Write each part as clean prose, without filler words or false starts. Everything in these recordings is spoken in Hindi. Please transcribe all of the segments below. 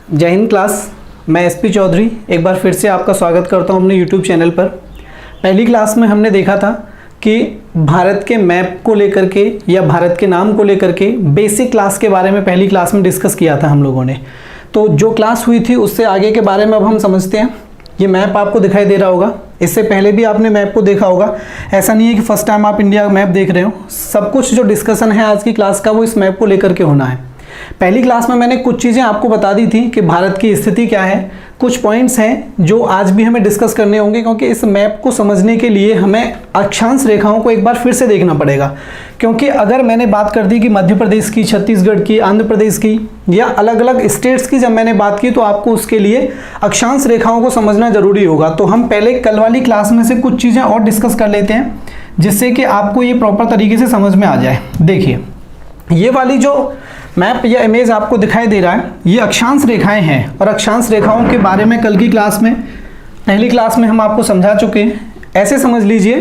जय हिंद क्लास। मैं एसपी चौधरी एक बार फिर से आपका स्वागत करता हूं अपने यूट्यूब चैनल पर। पहली क्लास में हमने देखा था कि भारत के मैप को लेकर के या भारत के नाम को लेकर के बेसिक क्लास के बारे में पहली क्लास में डिस्कस किया था हम लोगों ने। तो जो क्लास हुई थी उससे आगे के बारे में अब हम समझते हैं। ये मैप आपको दिखाई दे रहा होगा, इससे पहले भी आपने मैप को देखा होगा। ऐसा नहीं है कि फर्स्ट टाइम आप इंडिया मैप देख रहे हो। सब कुछ जो डिस्कशन है आज की क्लास का वो इस मैप को लेकर के होना है। पहली क्लास में मैंने कुछ चीज़ें आपको बता दी थी कि भारत की स्थिति क्या है। कुछ पॉइंट्स हैं जो आज भी हमें डिस्कस करने होंगे, क्योंकि इस मैप को समझने के लिए हमें अक्षांश रेखाओं को एक बार फिर से देखना पड़ेगा। क्योंकि अगर मैंने बात कर दी कि मध्य प्रदेश की, छत्तीसगढ़ की, आंध्र प्रदेश की या अलग अलग स्टेट्स की जब मैंने बात की, तो आपको उसके लिए अक्षांश रेखाओं को समझना जरूरी होगा। तो हम पहले कल वाली क्लास में से कुछ चीज़ें और डिस्कस कर लेते हैं, जिससे कि आपको ये प्रॉपर तरीके से समझ में आ जाए। देखिए, ये वाली जो मैप या इमेज आपको दिखाई दे रहा है, ये अक्षांश रेखाएं हैं। और अक्षांश रेखाओं के बारे में कल की क्लास में, पहली क्लास में हम आपको समझा चुके हैं। ऐसे समझ लीजिए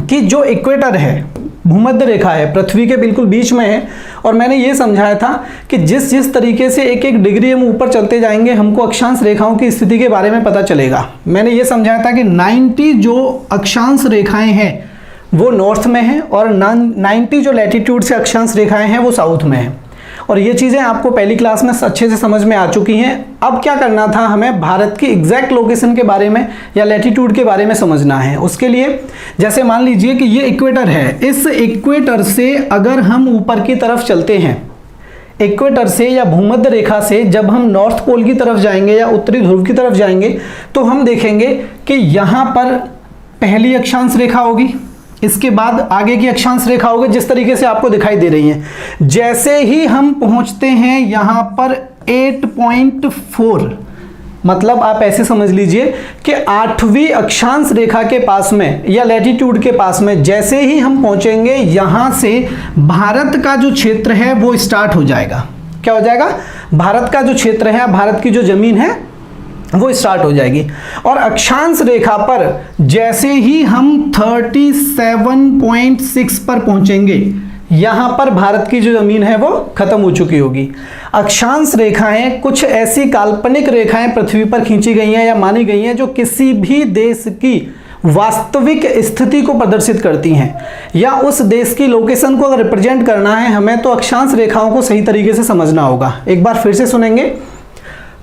कि जो इक्वेटर है, भूमध्य रेखा है, पृथ्वी के बिल्कुल बीच में है। और मैंने ये समझाया था कि जिस तरीके से एक एक डिग्री हम ऊपर चलते जाएंगे, हमको अक्षांश रेखाओं की स्थिति के बारे में पता चलेगा। मैंने ये समझाया था कि 90 जो अक्षांश रेखाएं हैं वो नॉर्थ में है, और 90 जो लैटिट्यूड से अक्षांश रेखाएं हैं वो साउथ में है। और ये चीज़ें आपको पहली क्लास में अच्छे से समझ में आ चुकी हैं। अब क्या करना था, हमें भारत की एग्जैक्ट लोकेशन के बारे में या लैटिट्यूड के बारे में समझना है। उसके लिए जैसे मान लीजिए कि ये इक्वेटर है, इस इक्वेटर से अगर हम ऊपर की तरफ चलते हैं, इक्वेटर से या भूमध्य रेखा से जब हम नॉर्थ पोल की तरफ जाएंगे या उत्तरी ध्रुव की तरफ जाएंगे, तो हम देखेंगे कि यहाँ पर पहली अक्षांश रेखा होगी, इसके बाद आगे की अक्षांश रेखा होगी, जिस तरीके से आपको दिखाई दे रही है। जैसे ही हम पहुंचते हैं यहां पर 8.4, मतलब आप ऐसे समझ लीजिए कि 8वीं अक्षांश रेखा के पास में या लैटिट्यूड के पास में जैसे ही हम पहुंचेंगे, यहां से भारत का जो क्षेत्र है वो स्टार्ट हो जाएगा। क्या हो जाएगा? भारत का जो क्षेत्र है, भारत की जो जमीन है वो स्टार्ट हो जाएगी। और अक्षांश रेखा पर जैसे ही हम 37.6 पर पहुंचेंगे, यहां पर भारत की जो जमीन है वो खत्म हो चुकी होगी। अक्षांश रेखाएं कुछ ऐसी काल्पनिक रेखाएं पृथ्वी पर खींची गई हैं या मानी गई हैं जो किसी भी देश की वास्तविक स्थिति को प्रदर्शित करती हैं, या उस देश की लोकेशन को अगर रिप्रेजेंट करना है हमें, तो अक्षांश रेखाओं को सही तरीके से समझना होगा। एक बार फिर से सुनेंगे।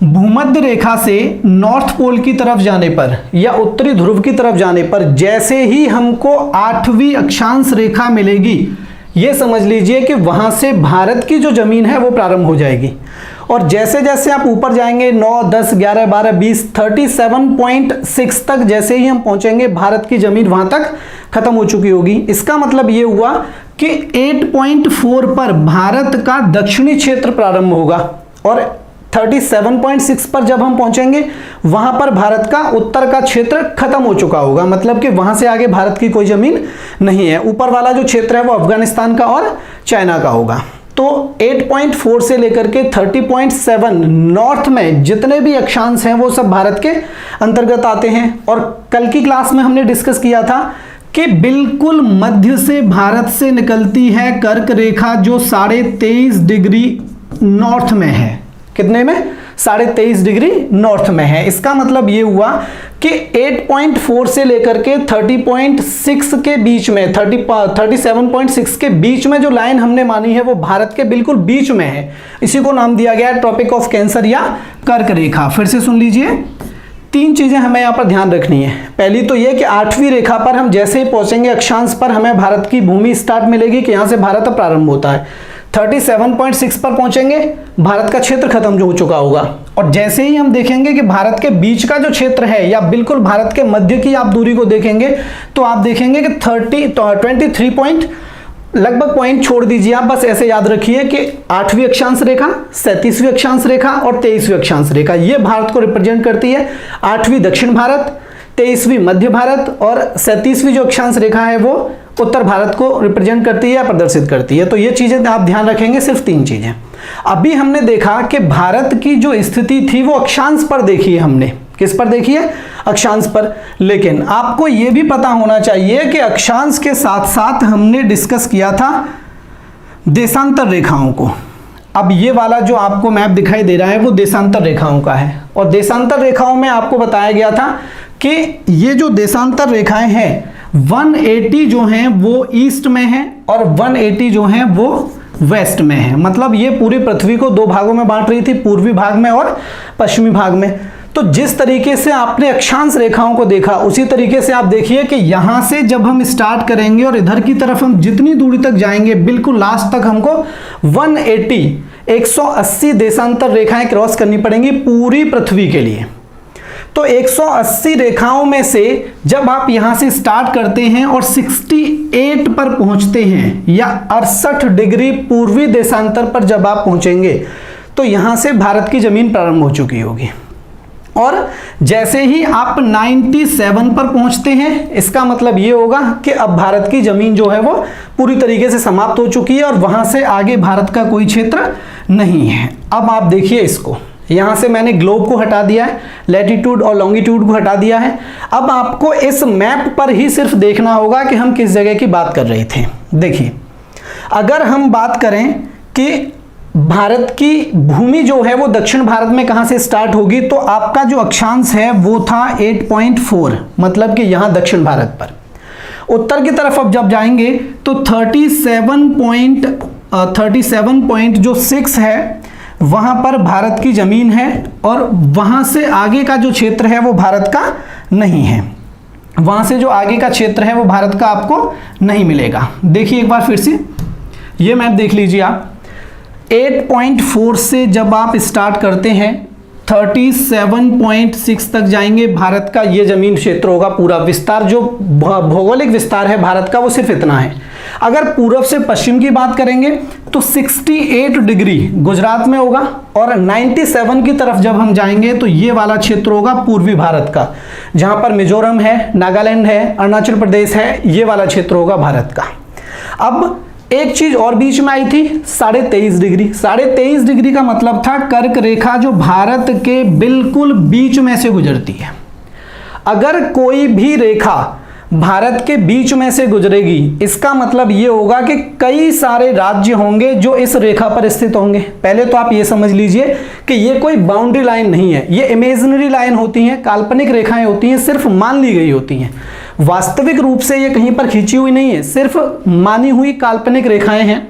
भूमध्य रेखा से नॉर्थ पोल की तरफ जाने पर या उत्तरी ध्रुव की तरफ जाने पर जैसे ही हमको 8वीं अक्षांश रेखा मिलेगी, ये समझ लीजिए कि वहां से भारत की जो जमीन है वो प्रारंभ हो जाएगी। और जैसे जैसे आप ऊपर जाएंगे 9, 10, 11, 12, 20, 37.6 तक जैसे ही हम पहुंचेंगे, भारत की जमीन वहां तक खत्म हो चुकी होगी। इसका मतलब ये हुआ कि 8.4 पर भारत का दक्षिणी क्षेत्र प्रारंभ होगा, और 37.6 पर जब हम पहुंचेंगे वहां पर भारत का उत्तर का क्षेत्र खत्म हो चुका होगा। मतलब कि वहां से आगे भारत की कोई जमीन नहीं है। ऊपर वाला जो क्षेत्र है वो अफगानिस्तान का और चाइना का होगा। तो 8.4 से लेकर के 30.7 नॉर्थ में जितने भी अक्षांश हैं वो सब भारत के अंतर्गत आते हैं। और कल की क्लास में हमने डिस्कस किया था कि बिल्कुल मध्य से भारत से निकलती है कर्क रेखा, जो 23.5 डिग्री नॉर्थ में है। कितने में? 23.5 डिग्री नॉर्थ में है। इसका मतलब ये हुआ कि 8.4 से लेकर के 30.6 के बीच में, 37.6 के बीच में जो लाइन हमने मानी है वो भारत के बिल्कुल बीच में है। इसी को नाम दिया गया है ट्रॉपिक ऑफ कैंसर या कर्क रेखा। फिर से सुन लीजिए, 3 चीजें हमें यहाँ पर ध्यान रखनी है। पहली तो ये कि 8वीं रेखा पर हम जैसे ही पहुंचेंगे अक्षांश पर, हमें भारत की भूमि स्टार्ट मिलेगी कि यहाँ से भारत प्रारंभ होता है। 37.6 पर पहुंचेंगे, भारत का क्षेत्र खत्म हो चुका होगा। और जैसे ही हम देखेंगे कि भारत के बीच का जो क्षेत्र है या बिल्कुल भारत के मध्य की आप दूरी को देखेंगे, तो आप देखेंगे कि 23 पॉइंट, लगभग पॉइंट छोड़ दीजिए आप, बस ऐसे याद रखिए कि 8वीं अक्षांश रेखा, 37वीं अक्षांश रेखा और 23वीं अक्षांश रेखा, ये भारत को रिप्रेजेंट करती है। 8वीं दक्षिण भारत, 23वीं मध्य भारत और 37वीं जो अक्षांश रेखा है वो उत्तर भारत को रिप्रेजेंट करती है या प्रदर्शित करती है। तो ये चीजें आप ध्यान रखेंगे, सिर्फ 3 चीजें। अभी हमने देखा कि भारत की जो स्थिति थी वो अक्षांश पर देखी है हमने। किस पर देखी है? अक्षांश पर। लेकिन आपको यह भी पता होना चाहिए कि अक्षांश के साथ साथ हमने डिस्कस किया था देशांतर रेखाओं को। अब ये वाला जो आपको मैप दिखाई दे रहा है वो देशांतर रेखाओं का है, और देशांतर रेखाओं में आपको बताया गया था कि ये जो देशांतर रेखाएं हैं 180 जो हैं वो ईस्ट में है और 180 जो हैं वो वेस्ट में है। मतलब ये पूरी पृथ्वी को दो भागों में बांट रही थी, पूर्वी भाग में और पश्चिमी भाग में। तो जिस तरीके से आपने अक्षांश रेखाओं को देखा उसी तरीके से आप देखिए कि यहां से जब हम स्टार्ट करेंगे और इधर की तरफ हम जितनी दूरी तक जाएंगे बिल्कुल लास्ट तक हमको 180 देशांतर रेखाएं क्रॉस करनी पड़ेंगी पूरी पृथ्वी के लिए। तो 180 रेखाओं में से जब आप यहां से स्टार्ट करते हैं और 68 पर पहुंचते हैं या 68 डिग्री पूर्वी देशांतर पर जब आप पहुंचेंगे तो यहां से भारत की जमीन प्रारंभ हो चुकी होगी। और जैसे ही आप 97 पर पहुंचते हैं इसका मतलब ये होगा कि अब भारत की जमीन जो है वो पूरी तरीके से समाप्त हो चुकी है और वहां से आगे भारत का कोई क्षेत्र नहीं है। अब आप देखिए इसको, यहां से मैंने ग्लोब को हटा दिया है, लैटिट्यूड और लॉन्गिट्यूड को हटा दिया है। अब आपको इस मैप पर ही सिर्फ देखना होगा कि हम किस जगह की बात कर रहे थे। देखिए, अगर हम बात करें कि भारत की भूमि जो है वो दक्षिण भारत में कहां से स्टार्ट होगी, तो आपका जो अक्षांश है वो था 8.4, मतलब कि यहां दक्षिण भारत पर। उत्तर की तरफ अब जब जाएंगे तो 37.6 है, वहां पर भारत की जमीन है और वहां से आगे का जो क्षेत्र है वो भारत का नहीं है। वहां से जो आगे का क्षेत्र है वो भारत का आपको नहीं मिलेगा। देखिए एक बार फिर से ये मैप देख लीजिए आप, 8.4 से जब आप स्टार्ट करते हैं 37.6 तक जाएंगे, भारत का ये जमीन क्षेत्र होगा। पूरा विस्तार जो भौगोलिक विस्तार है भारत का वो सिर्फ इतना है। अगर पूर्व से पश्चिम की बात करेंगे तो 68 डिग्री गुजरात में होगा और 97 की तरफ जब हम जाएंगे तो ये वाला क्षेत्र होगा पूर्वी भारत का, जहां पर मिजोरम है, नागालैंड है, अरुणाचल प्रदेश है, ये वाला क्षेत्र होगा भारत का। अब एक चीज और बीच में आई थी 23.5 डिग्री। 23.5 डिग्री का मतलब था कर्क रेखा जो भारत के बिल्कुल बीच में से गुजरती है। अगर कोई भी रेखा भारत के बीच में से गुजरेगी इसका मतलब ये होगा कि कई सारे राज्य होंगे जो इस रेखा पर स्थित होंगे। पहले तो आप ये समझ लीजिए कि ये कोई बाउंड्री लाइन नहीं है, ये इमेजिनरी लाइन होती हैं, काल्पनिक रेखाएं होती हैं, सिर्फ मान ली गई होती हैं। वास्तविक रूप से ये कहीं पर खींची हुई नहीं है, सिर्फ मानी हुई काल्पनिक रेखाएं हैं।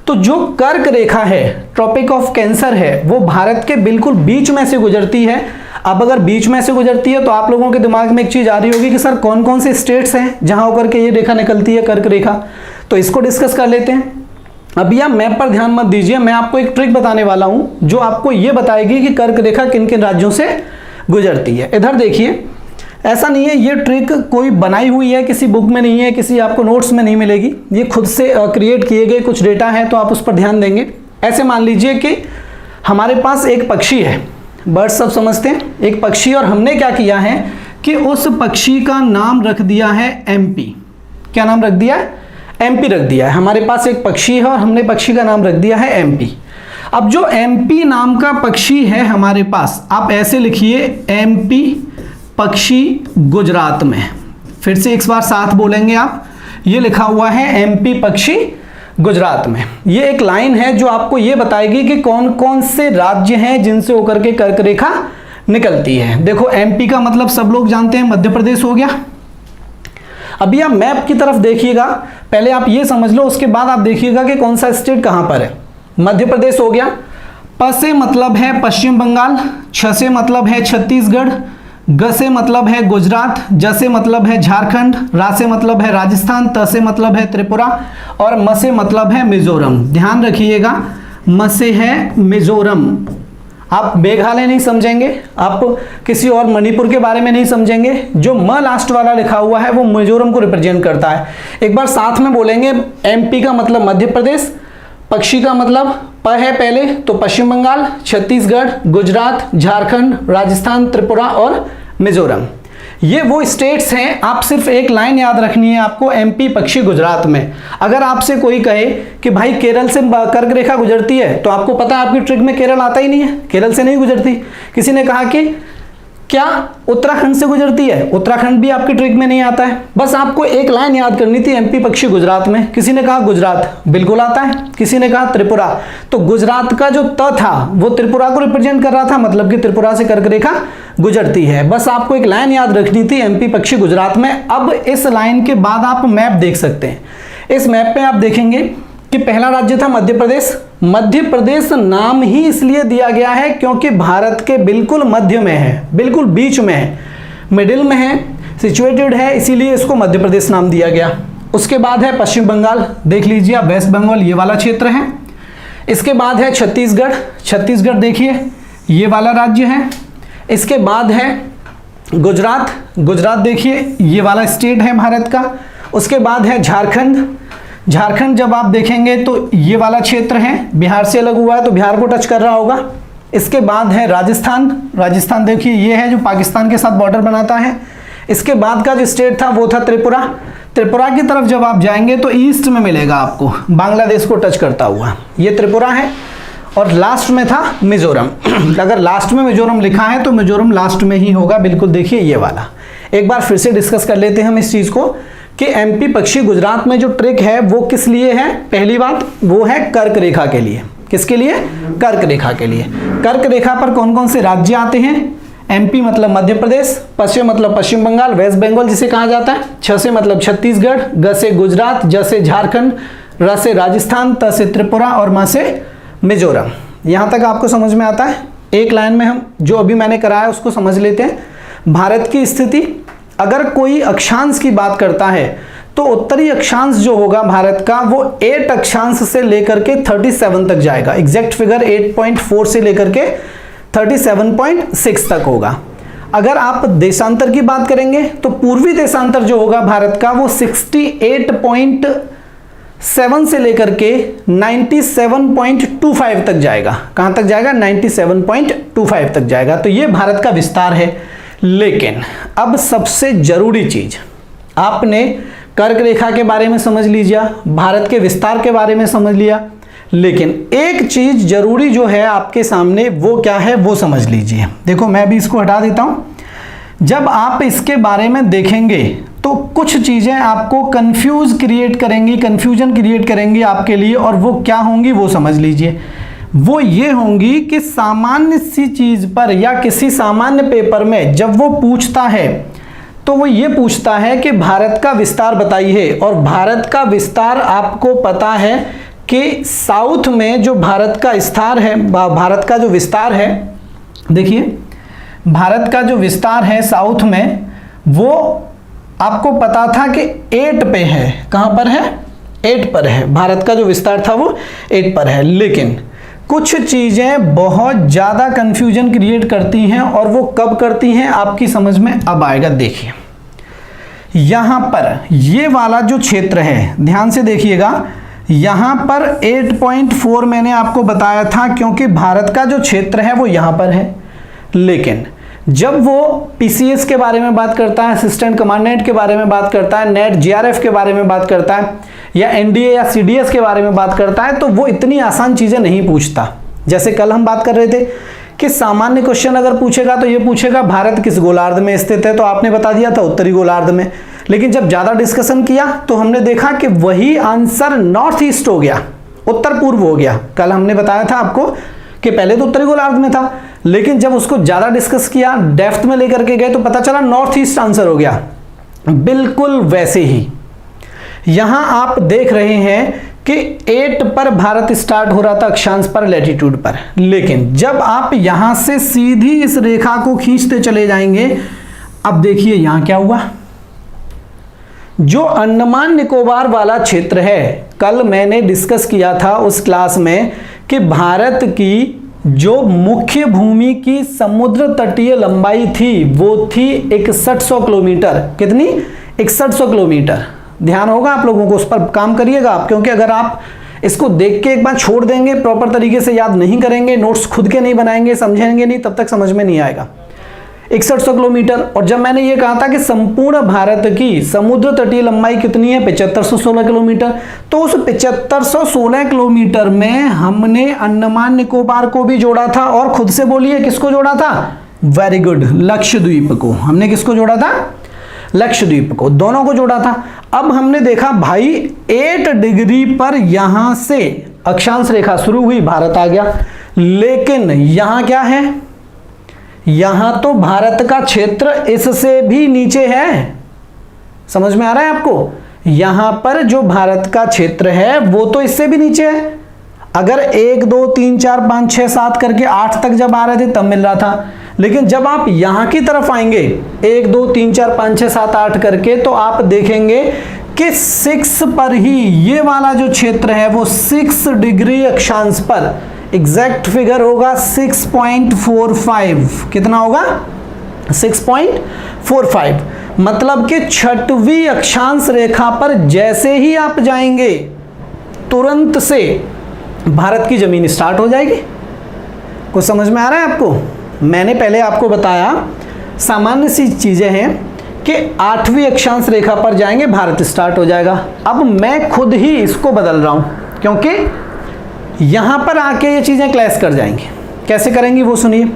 तो जो कर्क रेखा है, ट्रॉपिक ऑफ कैंसर है, वो भारत के बिल्कुल बीच में से गुजरती है। अब अगर बीच में से गुजरती है तो आप लोगों के दिमाग में एक चीज आ रही होगी कि सर कौन कौन से स्टेट्स हैं जहां होकर के ये रेखा निकलती है, कर्क रेखा। तो इसको डिस्कस कर लेते हैं। अभी आप मैप पर ध्यान मत दीजिए, मैं आपको एक ट्रिक बताने वाला हूं जो आपको ये बताएगी कि कर्क रेखा किन किन राज्यों से गुजरती है। इधर देखिए, ऐसा नहीं है ये ट्रिक कोई बनाई हुई है, किसी बुक में नहीं है, किसी आपको नोट्स में नहीं मिलेगी, ये खुद से क्रिएट किए गए कुछ डेटा है, तो आप उस पर ध्यान देंगे। ऐसे मान लीजिए कि हमारे पास एक पक्षी है, बर्ड सब समझते हैं, एक पक्षी, और हमने क्या किया है कि उस पक्षी का नाम रख दिया है एमपी। क्या नाम रख दिया है? एमपी रख दिया है। हमारे पास एक पक्षी है और हमने पक्षी का नाम रख दिया है एमपी। अब जो एमपी नाम का पक्षी है हमारे पास, आप ऐसे लिखिए एमपी पक्षी गुजरात में। फिर से एक बार साथ बोलेंगे आप, ये लिखा हुआ है एमपी पक्षी गुजरात में। ये एक लाइन है जो आपको ये बताएगी कि कौन कौन से राज्य हैं जिनसे होकर के कर्क रेखा निकलती है। देखो एमपी का मतलब सब लोग जानते हैं, मध्य प्रदेश हो गया। अभी आप मैप की तरफ देखिएगा, पहले आप ये समझ लो, उसके बाद आप देखिएगा कि कौन सा स्टेट कहां पर है। मध्य प्रदेश हो गया, प से मतलब है पश्चिम बंगाल, छ से मतलब है छत्तीसगढ़, ग से मतलब है गुजरात, ज से मतलब है झारखंड, रा से मतलब है राजस्थान, त से मतलब है त्रिपुरा और म से मतलब है मिजोरम। ध्यान रखिएगा, म से है मिजोरम। आप मेघालय नहीं समझेंगे, आप किसी और मणिपुर के बारे में नहीं समझेंगे। जो म लास्ट वाला लिखा हुआ है वो मिजोरम को रिप्रेजेंट करता है। एक बार साथ में बोलेंगे, एमपी का मतलब मध्य प्रदेश, पक्षी का मतलब प है पहले तो पश्चिम बंगाल, छत्तीसगढ़, गुजरात, झारखंड, राजस्थान, त्रिपुरा और मिजोरम। ये वो स्टेट्स हैं। आप सिर्फ एक लाइन याद रखनी है आपको, एमपी पक्षी गुजरात में। अगर आपसे कोई कहे कि भाई केरल से कर्क रेखा गुजरती है, तो आपको पता है आपकी ट्रिक में केरल आता ही नहीं है, केरल से नहीं गुजरती। किसी ने कहा कि क्या उत्तराखंड से गुजरती है? उत्तराखंड भी आपकी ट्रिक में नहीं आता है। बस आपको एक लाइन याद करनी थी, एमपी पक्षी गुजरात में। किसी ने कहा गुजरात, बिल्कुल आता है। किसी ने कहा त्रिपुरा, तो गुजरात का जो त था वो त्रिपुरा को रिप्रेजेंट कर रहा था, मतलब कि त्रिपुरा से कर्क रेखा गुजरती है। बस आपको एक लाइन याद रखनी थी, एमपी पक्षी गुजरात में। अब इस लाइन के बाद आप मैप देख सकते हैं। इस मैप में आप देखेंगे कि पहला राज्य था मध्य प्रदेश। मध्य प्रदेश नाम ही इसलिए दिया गया है क्योंकि भारत के बिल्कुल मध्य में है, बिल्कुल बीच में है, मिडिल में है, सिचुएटेड है, इसीलिए इसको मध्य प्रदेश नाम दिया गया। उसके बाद है पश्चिम बंगाल, देख लीजिए आप, वेस्ट बंगाल ये वाला क्षेत्र है। इसके बाद है छत्तीसगढ़, छत्तीसगढ़ देखिए ये वाला राज्य है। इसके बाद है गुजरात, गुजरात देखिए ये वाला स्टेट है भारत का। उसके बाद है झारखंड, झारखंड जब आप देखेंगे तो ये वाला क्षेत्र है, बिहार से अलग हुआ है तो बिहार को टच कर रहा होगा। इसके बाद है राजस्थान, राजस्थान देखिए ये है जो पाकिस्तान के साथ बॉर्डर बनाता है। इसके बाद का जो स्टेट था वो था त्रिपुरा। त्रिपुरा की तरफ जब आप जाएंगे तो ईस्ट में मिलेगा आपको, बांग्लादेश को टच करता हुआ, ये त्रिपुरा है। और लास्ट में था मिजोरम। अगर लास्ट में मिजोरम लिखा है तो मिजोरम लास्ट में ही होगा, बिल्कुल देखिए ये वाला। एक बार फिर से डिस्कस कर लेते हैं हम इस चीज को कि एमपी पक्षी गुजरात में जो ट्रिक है वो किस लिए है। पहली बात वो है कर्क रेखा के लिए। किसके लिए? कर्क रेखा के लिए। कर्क रेखा पर कौन कौन से राज्य आते हैं? एमपी मतलब मध्य प्रदेश, पश्चिम मतलब पश्चिम बंगाल, वेस्ट बंगाल जिसे कहा जाता है, छ से मतलब छत्तीसगढ़, ग से गुजरात, ज से झारखंड, र से राजस्थान, त से त्रिपुरा और म से मिजोरम। यहां तक आपको समझ में आता है? एक लाइन में हम जो अभी मैंने कराया उसको समझ लेते हैं। भारत की स्थिति, अगर कोई अक्षांश की बात करता है तो उत्तरी अक्षांश जो होगा भारत का वो 8 अक्षांश से लेकर के 37 तक जाएगा। एग्जैक्ट फिगर 8.4 से लेकर के 37.6 तक होगा। अगर आप देशांतर की बात करेंगे तो पूर्वी देशांतर जो होगा भारत का वो 68.7 से लेकर के 97.25 तक जाएगा। कहां तक जाएगा? 97.25 तक जाएगा। तो ये भारत का विस्तार है। लेकिन अब सबसे जरूरी चीज, आपने कर्क रेखा के बारे में समझ लीजिए, भारत के विस्तार के बारे में समझ लिया, लेकिन एक चीज जरूरी जो है आपके सामने वो क्या है वो समझ लीजिए। देखो मैं भी इसको हटा देता हूं। जब आप इसके बारे में देखेंगे तो कुछ चीजें आपको कंफ्यूजन क्रिएट करेंगी आपके लिए, और वो क्या होंगी वो समझ लीजिए। वो ये होंगी कि सामान्य सी चीज पर या किसी सामान्य पेपर में जब वो पूछता है तो वो ये पूछता है कि भारत का विस्तार बताइए, और भारत का विस्तार आपको पता है कि साउथ में जो भारत का विस्तार है, भारत का जो विस्तार है, देखिए भारत का जो विस्तार है साउथ में वो आपको पता था कि 8 पे है। कहां पर है? 8 पर है। भारत का जो विस्तार था वो 8 पर है। लेकिन कुछ चीजें बहुत ज्यादा कंफ्यूजन क्रिएट करती हैं, और वो कब करती हैं आपकी समझ में अब आएगा। देखिए यहां पर ये वाला जो क्षेत्र है, ध्यान से देखिएगा, यहां पर 8.4 मैंने आपको बताया था क्योंकि भारत का जो क्षेत्र है वो यहां पर है। लेकिन जब वो पीसीएस के बारे में बात करता है, असिस्टेंट कमांडेंट के बारे में बात करता है, नेट जीआरएफ के बारे में बात करता है, या एनडीए या सीडीएस के बारे में बात करता है, तो वो इतनी आसान चीजें नहीं पूछता। जैसे कल हम बात कर रहे थे कि सामान्य क्वेश्चन अगर पूछेगा तो ये पूछेगा भारत किस गोलार्ध में स्थित है, तो आपने बता दिया था उत्तरी गोलार्ध में। लेकिन जब ज्यादा डिस्कशन किया तो हमने देखा कि वही आंसर नॉर्थ ईस्ट हो गया, उत्तर पूर्व हो गया। कल हमने बताया था आपको कि पहले तो उत्तरी गोलार्ध में था, लेकिन जब उसको ज्यादा डिस्कस किया, डेप्थ में लेकर के गए, तो पता चला नॉर्थ ईस्ट आंसर हो गया। बिल्कुल वैसे ही यहां आप देख रहे हैं कि 8 पर भारत स्टार्ट हो रहा था, अक्षांश पर, लैटिट्यूड पर। लेकिन जब आप यहां से सीधी इस रेखा को खींचते चले जाएंगे, अब देखिए यहां क्या हुआ। जो अंडमान निकोबार वाला क्षेत्र है, कल मैंने डिस्कस किया था उस क्लास में कि भारत की जो मुख्य भूमि की समुद्र तटीय लंबाई थी वो थी 6100 किलोमीटर। कितनी? 6100 किलोमीटर। ध्यान होगा आप लोगों को, उस पर काम करिएगा आप, क्योंकि अगर आप इसको देख के एक बार छोड़ देंगे, प्रॉपर तरीके से याद नहीं करेंगे, नोट्स खुद के नहीं बनाएंगे, समझेंगे नहीं, तब तक समझ में नहीं आएगा। 6100 किलोमीटर। और जब मैंने ये कहा था कि संपूर्ण भारत की समुद्र तटीय लंबाई कितनी है? 7516 किलोमीटर। तो उस 7516 किलोमीटर में हमने अंडमान निकोबार को भी जोड़ा था, और खुद से बोलिए किसको जोड़ा था? वेरी गुड, लक्षद्वीप को। हमने किसको जोड़ा था? लक्षद्वीप को, दोनों को जोड़ा था। अब हमने देखा भाई 8 डिग्री पर यहां से अक्षांश रेखा शुरू हुई, भारत आ गया, लेकिन यहां क्या है? यहां तो भारत का क्षेत्र इससे भी नीचे है। समझ में आ रहा है आपको? यहां पर जो भारत का क्षेत्र है वो तो इससे भी नीचे है। अगर 1 2 3 4 5 6 7 करके 8 तक जब आ रहे थे तब मिल रहा था, लेकिन जब आप यहां की तरफ आएंगे 1 2 3 4 5 6 7 8 करके, तो आप देखेंगे कि 6 पर ही ये वाला जो क्षेत्र है वो 6 डिग्री अक्षांश पर, एग्जैक्ट फिगर होगा 6.45। कितना होगा? 6.45। मतलब कि 6वीं अक्षांश रेखा पर जैसे ही आप जाएंगे तुरंत से भारत की जमीन स्टार्ट हो जाएगी। कुछ समझ में आ रहा है आपको? मैंने पहले आपको बताया सामान्य सी चीजें हैं कि 8वीं अक्षांश रेखा पर जाएंगे भारत स्टार्ट हो जाएगा। अब मैं खुद ही इसको बदल रहा हूं, क्योंकि यहां पर आके ये चीजें क्लैश कर जाएंगी। कैसे करेंगी वो सुनिए।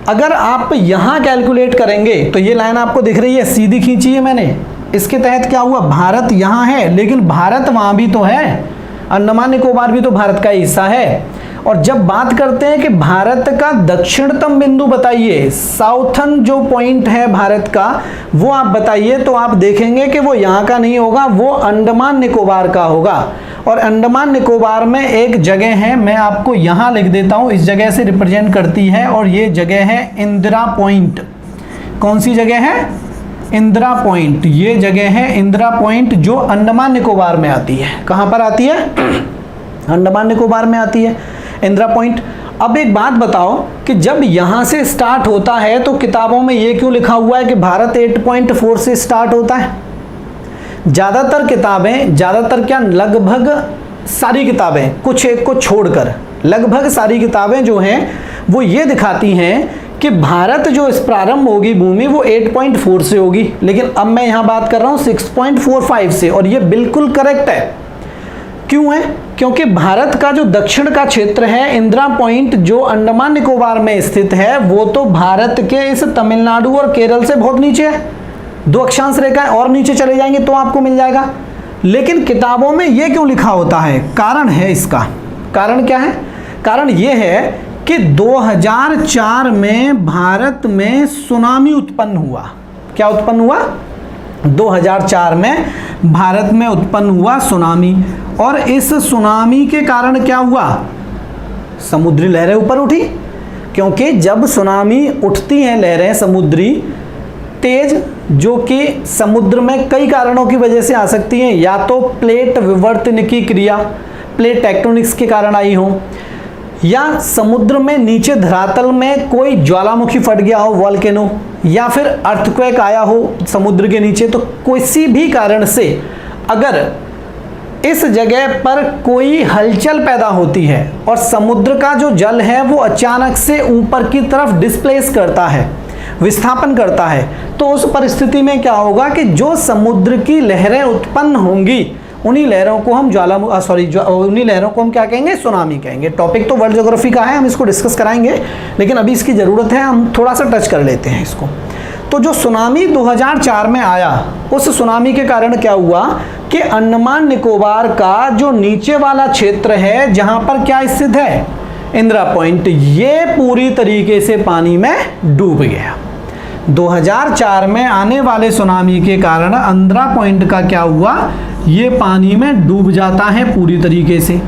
अगर आप यहां कैलकुलेट करेंगे तो ये लाइन आपको दिख रही है, सीधी खींची है मैंने। इसके तहत क्या हुआ? भारत यहां है, लेकिन भारत वहां भी तो है, अंडमान निकोबार भी तो भारत का हिस्सा है। और जब बात करते हैं कि भारत का दक्षिणतम बिंदु बताइए, साउथर्न जो पॉइंट है भारत का वो आप बताइए, तो आप देखेंगे कि वो यहाँ का नहीं होगा, वो अंडमान निकोबार का होगा। और अंडमान निकोबार में एक जगह है, मैं आपको यहाँ लिख देता हूँ, इस जगह से रिप्रेजेंट करती है, और ये जगह है इंदिरा पॉइंट। कौन सी जगह है? इंदिरा पॉइंट। ये जगह है इंदिरा पॉइंट जो अंडमान निकोबार में आती है। कहाँ पर आती है? अंडमान निकोबार में आती है इंदिरा पॉइंट। अब एक बात बताओ कि जब यहां से स्टार्ट होता है तो किताबों में ये क्यों लिखा हुआ है कि भारत 8.4 से स्टार्ट होता है? ज़्यादातर किताबें, ज़्यादातर क्या, लगभग सारी किताबें, कुछ एक को छोड़कर लगभग सारी किताबें जो हैं वो ये दिखाती हैं कि भारत जो इस प्रारंभ होगी भूमि वो 8.4 से होगी, लेकिन अब मैं यहाँ बात कर रहा हूँ 6.45 से, और ये बिल्कुल करेक्ट है। क्यों है? क्योंकि भारत का जो दक्षिण का क्षेत्र है, इंदिरा पॉइंट जो अंडमान निकोबार में स्थित है, वो तो भारत के इस तमिलनाडु और केरल से बहुत नीचे है। 2 अक्षांश रेखाएं और नीचे चले जाएंगे तो आपको मिल जाएगा। लेकिन किताबों में ये क्यों लिखा होता है? कारण है इसका। कारण क्या है? कारण ये है कि 2004 में भारत में सुनामी उत्पन्न हुआ। क्या उत्पन्न हुआ? 2004 में भारत में उत्पन्न हुआ सुनामी, और इस सुनामी के कारण क्या हुआ? समुद्री लहरें ऊपर उठी। क्योंकि जब सुनामी उठती हैं लहरें समुद्री तेज, जो कि समुद्र में कई कारणों की वजह से आ सकती हैं, या तो प्लेट विवर्तन की क्रिया, प्लेट टेक्टोनिक्स के कारण आई हो, या समुद्र में नीचे धरातल में कोई ज्वालामुखी फट गया हो, वॉल्केनो, या फिर अर्थक्वेक आया हो समुद्र के नीचे। तो किसी भी कारण से अगर इस जगह पर कोई हलचल पैदा होती है और समुद्र का जो जल है वो अचानक से ऊपर की तरफ डिस्प्लेस करता है, विस्थापन करता है, तो उस परिस्थिति में क्या होगा कि जो समुद्र की लहरें उत्पन्न होंगी उन्हीं लहरों को हम उन्हीं लहरों को हम क्या कहेंगे? सुनामी कहेंगे। टॉपिक तो वर्ल्ड ज्योग्राफी का है, हम इसको डिस्कस कराएंगे, लेकिन अभी इसकी ज़रूरत है, हम थोड़ा सा टच कर लेते हैं इसको। तो जो सुनामी 2004 में आया, उस सुनामी के कारण क्या हुआ कि अंडमान निकोबार का जो नीचे वाला क्षेत्र है, जहां पर क्या स्थित है? इंदिरा पॉइंट, ये पूरी तरीके से पानी में डूब गया। 2004 में आने वाले सुनामी के कारण इंदिरा पॉइंट का क्या हुआ? ये पानी में डूब जाता है पूरी तरीके से।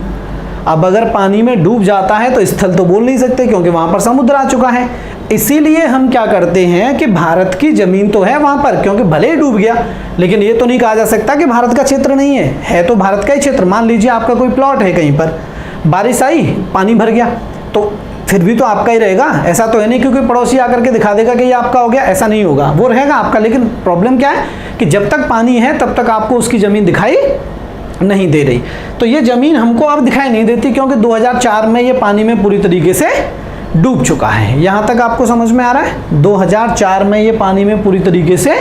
अब अगर पानी में डूब जाता है तो स्थल तो बोल नहीं सकते, क्योंकि वहां पर समुद्र आ चुका है। इसीलिए हम क्या करते हैं कि भारत की जमीन तो है वहां पर, क्योंकि भले ही डूब गया, लेकिन ये तो नहीं कहा जा सकता कि भारत का क्षेत्र नहीं है तो भारत का ही क्षेत्र। मान लीजिए आपका कोई प्लॉट है, कहीं पर बारिश आई, पानी भर गया, तो फिर भी तो आपका ही रहेगा। ऐसा तो है नहीं क्योंकि पड़ोसी आकर के दिखा देगा कि ये आपका हो गया, ऐसा नहीं होगा, वो रहेगा आपका। लेकिन प्रॉब्लम क्या है कि जब तक पानी है तब तक आपको उसकी ज़मीन दिखाई नहीं दे रही। तो ये ज़मीन हमको अब दिखाई नहीं देती, क्योंकि 2004 में ये पानी में पूरी तरीके से डूब चुका है। यहाँ तक आपको समझ में आ रहा है? 2004 में ये पानी में पूरी तरीके से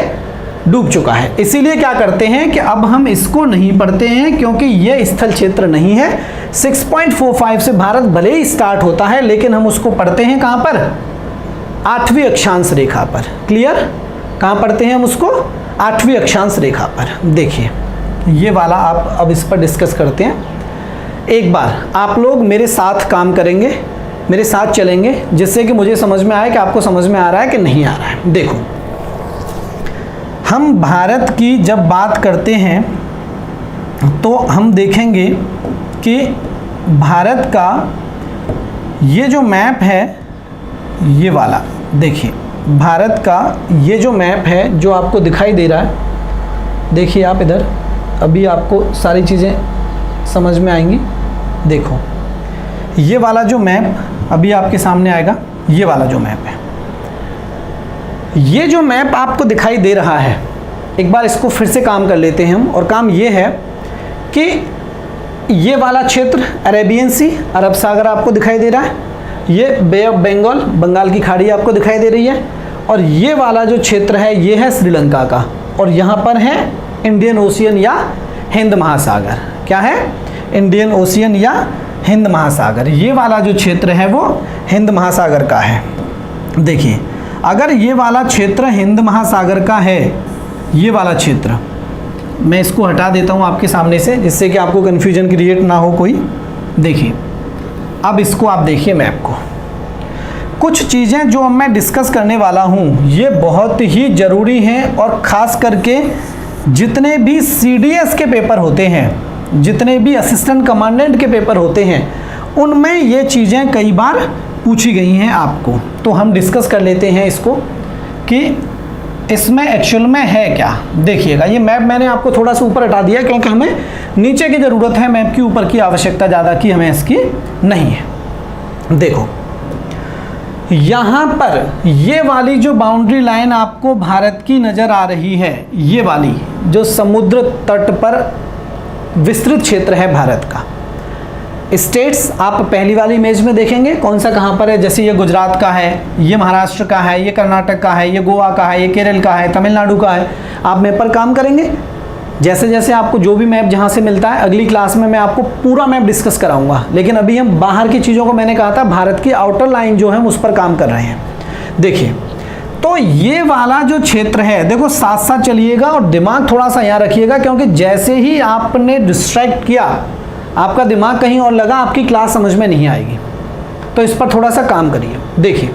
डूब चुका है। इसीलिए क्या करते हैं कि अब हम इसको नहीं पढ़ते हैं, क्योंकि ये स्थल क्षेत्र नहीं है। 6.45 से भारत भले ही स्टार्ट होता है, लेकिन हम उसको पढ़ते हैं कहाँ पर? 8वीं अक्षांश रेखा पर। क्लियर? कहाँ पढ़ते हैं हम उसको? 8वीं अक्षांश रेखा पर। देखिए ये वाला आप अब इस पर डिस्कस करते हैं। एक बार आप लोग मेरे साथ काम करेंगे, मेरे साथ चलेंगे, जिससे कि मुझे समझ में आए कि आपको समझ में आ रहा है कि नहीं आ रहा है। देखो, हम भारत की जब बात करते हैं तो हम देखेंगे कि भारत का ये जो मैप है, ये वाला देखिए, भारत का ये जो मैप है जो आपको दिखाई दे रहा है, देखिए आप इधर, अभी आपको सारी चीज़ें समझ में आएंगी। देखो ये वाला जो मैप अभी आपके सामने आएगा, ये वाला जो मैप है, ये जो मैप आपको दिखाई दे रहा है, एक बार इसको फिर से काम कर लेते हैं हम। और काम ये है कि ये वाला क्षेत्र अरेबियन सी, अरब सागर आपको दिखाई दे रहा है, ये बे ऑफ बंगाल, बंगाल की खाड़ी आपको दिखाई दे रही है, और ये वाला जो क्षेत्र है ये है श्रीलंका का, और यहाँ पर है इंडियन ओशियन या हिंद महासागर। क्या है? इंडियन ओशियन या हिंद महासागर। ये वाला जो क्षेत्र है वो हिंद महासागर का है। देखिए अगर ये वाला क्षेत्र हिंद महासागर का है, ये वाला क्षेत्र, मैं इसको हटा देता हूँ आपके सामने से, जिससे कि आपको कन्फ्यूजन क्रिएट ना हो कोई। देखिए अब इसको आप देखिए मैप को। कुछ चीज़ें जो मैं डिस्कस करने वाला हूँ ये बहुत ही ज़रूरी हैं, और ख़ास करके जितने भी CDS के पेपर होते हैं, जितने भी असिस्टेंट कमांडेंट के पेपर होते हैं, उनमें ये चीज़ें कई बार पूछी गई हैं आपको। तो हम डिस्कस कर लेते हैं इसको कि इसमें एक्चुअल में है क्या। देखिएगा ये मैप मैंने आपको थोड़ा सा ऊपर हटा दिया, क्योंकि हमें नीचे की ज़रूरत है, मैप की ऊपर की आवश्यकता ज़्यादा की हमें इसकी नहीं है। देखो यहाँ पर ये वाली जो बाउंड्री लाइन आपको भारत की नज़र आ रही है, ये वाली जो समुद्र तट पर विस्तृत क्षेत्र है भारत का, स्टेट्स आप पहली वाली इमेज में देखेंगे कौन सा कहाँ पर है। जैसे ये गुजरात का है, ये महाराष्ट्र का है, ये कर्नाटक का है, ये गोवा का है, ये केरल का है, तमिलनाडु का है। आप मैप पर काम करेंगे, जैसे जैसे आपको जो भी मैप जहाँ से मिलता है, अगली क्लास में मैं आपको पूरा मैप डिस्कस कराऊंगा। लेकिन अभी हम बाहर की चीज़ों को, मैंने कहा था भारत की आउटर लाइन जो है हम उस पर काम कर रहे हैं। देखिए तो ये वाला जो क्षेत्र है, देखो साथ साथ चलिएगा और दिमाग थोड़ा सा यहाँ रखिएगा, क्योंकि जैसे ही आपने डिस्ट्रैक्ट किया, आपका दिमाग कहीं और लगा, आपकी क्लास समझ में नहीं आएगी। तो इस पर थोड़ा सा काम करिए। देखिए